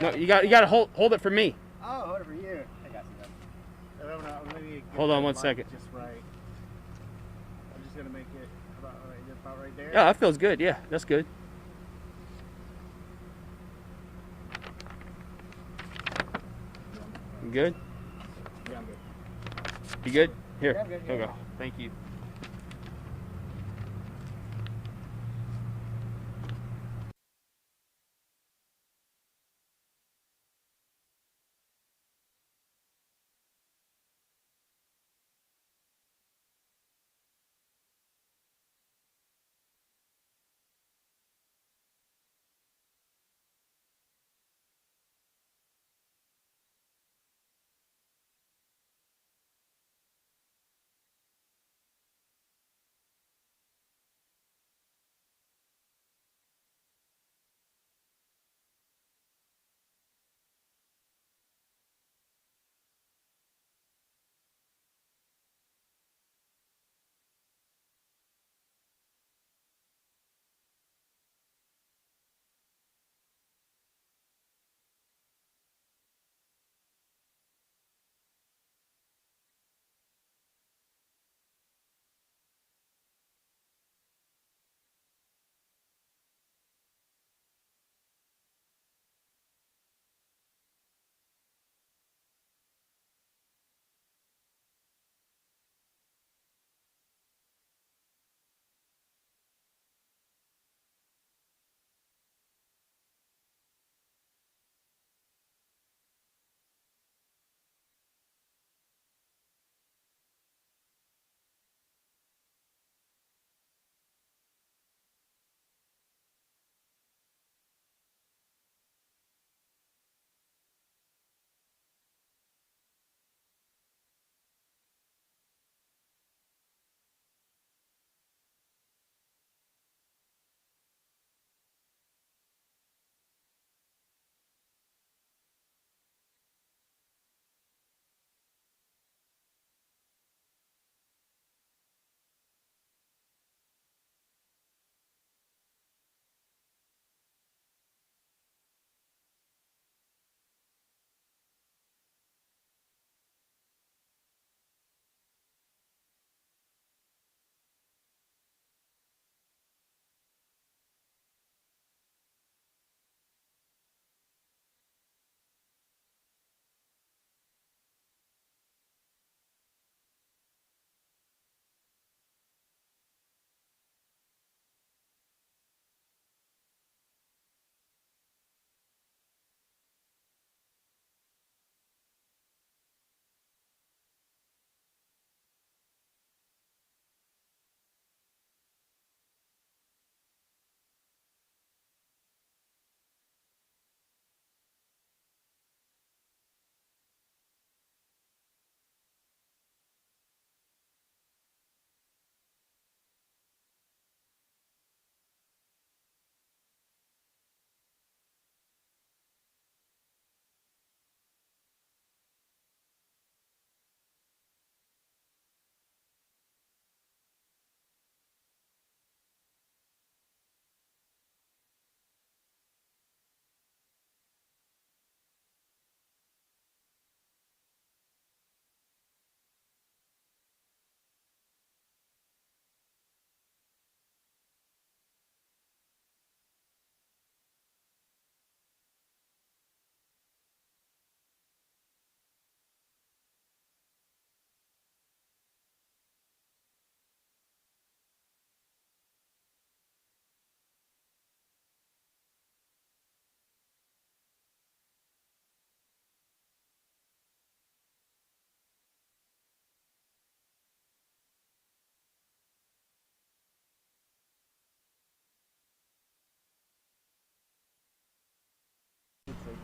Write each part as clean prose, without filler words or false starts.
No, you got to hold it for me. Oh, hold it for you. I got you. Hold on 1 second. Just right. I'm just gonna make it about right there. Yeah, that feels good. Yeah, that's good. You good? Yeah, I'm good. You good? Here. Yeah, I'm good. Here we Yeah. go. Thank you.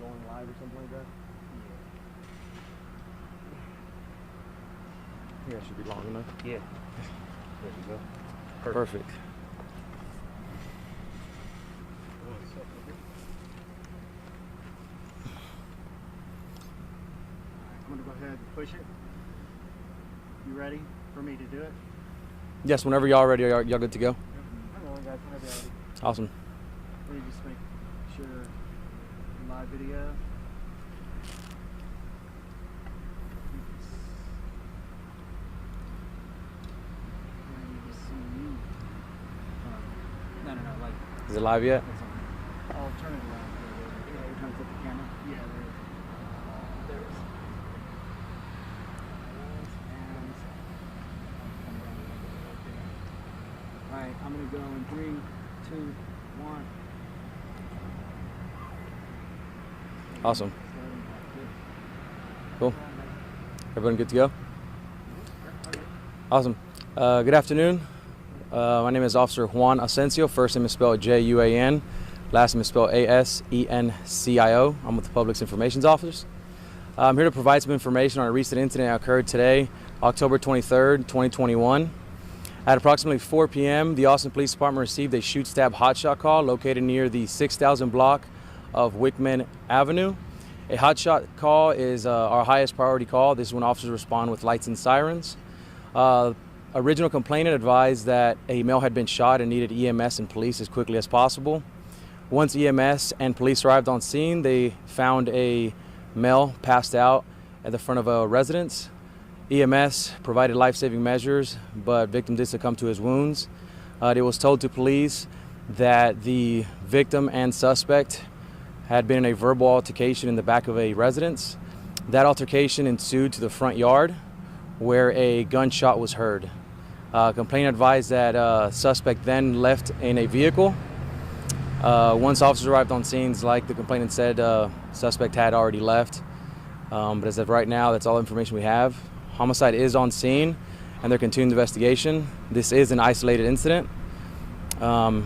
Going live or something like that? Yeah, it should be long enough. Yeah. There you go. Perfect. I'm going to go ahead and push it. You ready for me to do it? Yes, whenever y'all ready, y'all good to go? I'm only got whenever you're ready. Awesome. Let me just make sure Live video. No, like. Is it live yet? I'll turn it around. Yeah, you're trying to flip the camera? Yeah, there it is. Alright, I'm going to go in 3, 2, 1. Awesome. Cool. Everyone good to go? Awesome. Good afternoon. My name is Officer Juan Asensio. First name is spelled Juan. Last name is spelled Asencio. I'm with the Public Information Office. I'm here to provide some information on a recent incident that occurred today, October 23rd, 2021. At approximately 4 p.m., the Austin Police Department received a shoot-stab hotshot call located near the 6000 block of Hickman Avenue. A hotshot call is our highest priority call. This is when officers respond with lights and sirens. Original complainant advised that a male had been shot and needed EMS and police as quickly as possible. Once EMS and police arrived on scene, they found a male passed out at the front of a residence. EMS provided life-saving measures, but victim did succumb to his wounds. It was told to police that the victim and suspect had been in a verbal altercation in the back of a residence. That altercation ensued to the front yard, where a gunshot was heard. Complainant advised that suspect then left in a vehicle. Once officers arrived on scenes, like the complainant said, suspect had already left. But as of right now, that's all the information we have. Homicide is on scene, and they're continuing the investigation. This is an isolated incident. Do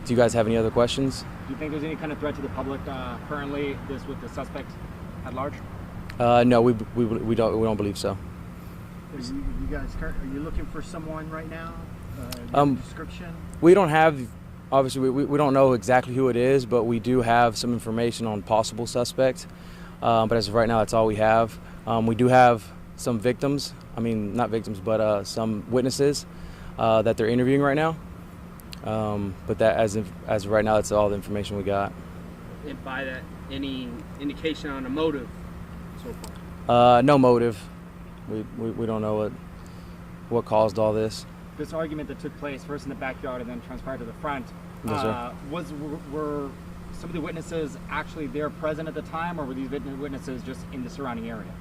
you guys have any other questions? Do you think there's any kind of threat to the public currently, this with the suspect at large? No, we don't believe so. You guys, are you looking for someone right now? Description? We don't have, obviously, we don't know exactly who it is, but we do have some information on possible suspect. But as of right now, that's all we have. We do have some victims, not victims, but some witnesses that they're interviewing right now. But that, as of right now, that's all the information we got. And by that, any indication on a motive so far? No motive. We don't know what caused all this. This argument that took place first in the backyard and then transpired to the front, Yes, sir. were some of the witnesses actually there present at the time, or were these witnesses just in the surrounding area?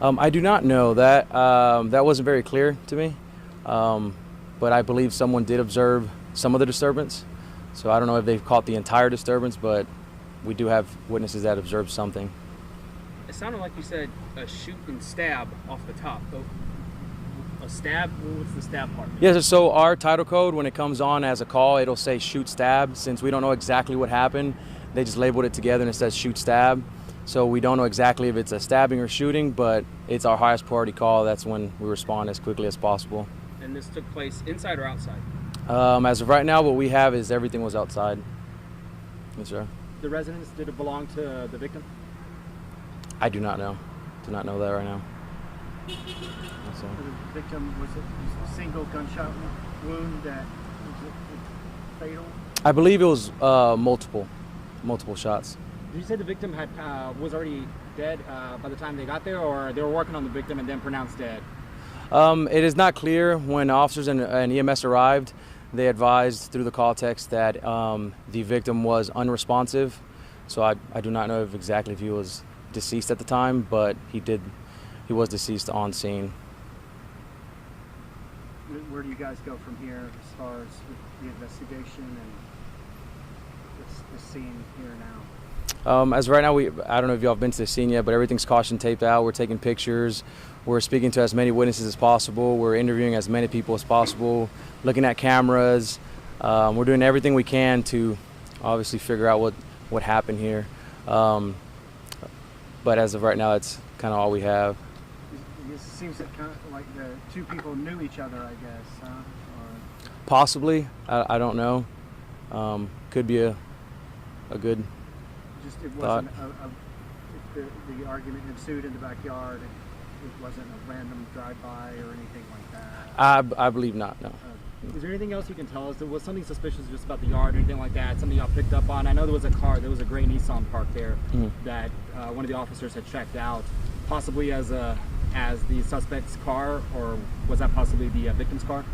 I do not know that. That wasn't very clear to me. But I believe someone did observe some of the disturbance. So I don't know if they've caught the entire disturbance, but we do have witnesses that observed something. It sounded like you said a shoot and stab off the top. A stab? What's the stab part? Yes, so our title code, when it comes on as a call, it'll say shoot stab. Since we don't know exactly what happened, they just labeled it together and it says shoot stab. So we don't know exactly if it's a stabbing or shooting, but it's our highest priority call. That's when we respond as quickly as possible. And this took place inside or outside? As of right now, what we have is everything was outside. Yes, sir. The residence, did it belong to the victim? I do not know. Do not know that right now. The victim, was it a single gunshot wound that was fatal? I believe it was multiple shots. Did you say the victim was already dead by the time they got there, or they were working on the victim and then pronounced dead? It is not clear. When officers and EMS arrived, they advised through the call text that the victim was unresponsive. So I do not know exactly if he was deceased at the time, but he was deceased on scene. Where do you guys go from here as far as the investigation and the scene here now? As of right now, I don't know if y'all have been to the scene yet, but everything's caution taped out. We're taking pictures. We're speaking to as many witnesses as possible. We're interviewing as many people as possible, looking at cameras. We're doing everything we can to obviously figure out what happened here. But as of right now, it's kind of all we have. It seems that kind of like the two people knew each other, I guess, huh? Or... Possibly. I don't know. Could be a good Just it thought. wasn't the argument ensued in the backyard. It wasn't a random drive-by or anything like that. I believe not, no. Is there anything else you can tell us? Was something suspicious just about the yard or anything like that? Something y'all picked up on? I know there was a car, there was a gray Nissan parked there that one of the officers had checked out, possibly as the suspect's car, or was that possibly the victim's car?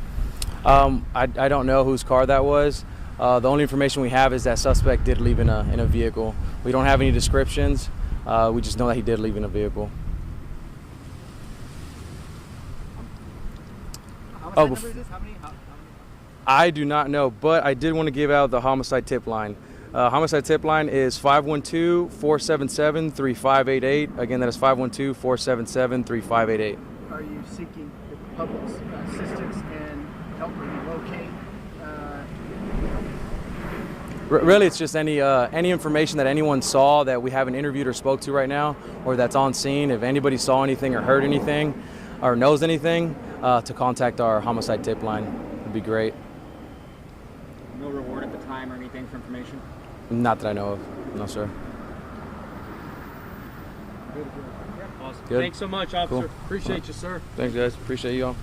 I don't know whose car that was. The only information we have is that suspect did leave in a vehicle. We don't have any descriptions. We just know that he did leave in a vehicle. How much is this? How many? I do not know, but I did want to give out the homicide tip line. Homicide tip line is 512-477-3588. Again, that is 512-477-3588. Are you seeking the public's assistance and help locate? Really, it's just any information that anyone saw that we haven't interviewed or spoke to right now, or that's on scene. If anybody saw anything or heard anything or knows anything, to contact our homicide tip line would be great. No reward at the time or anything for information? Not that I know of. No, sir. Awesome. Good. Thanks so much, officer. Cool. Appreciate you, sir. Thanks, guys. Appreciate you all.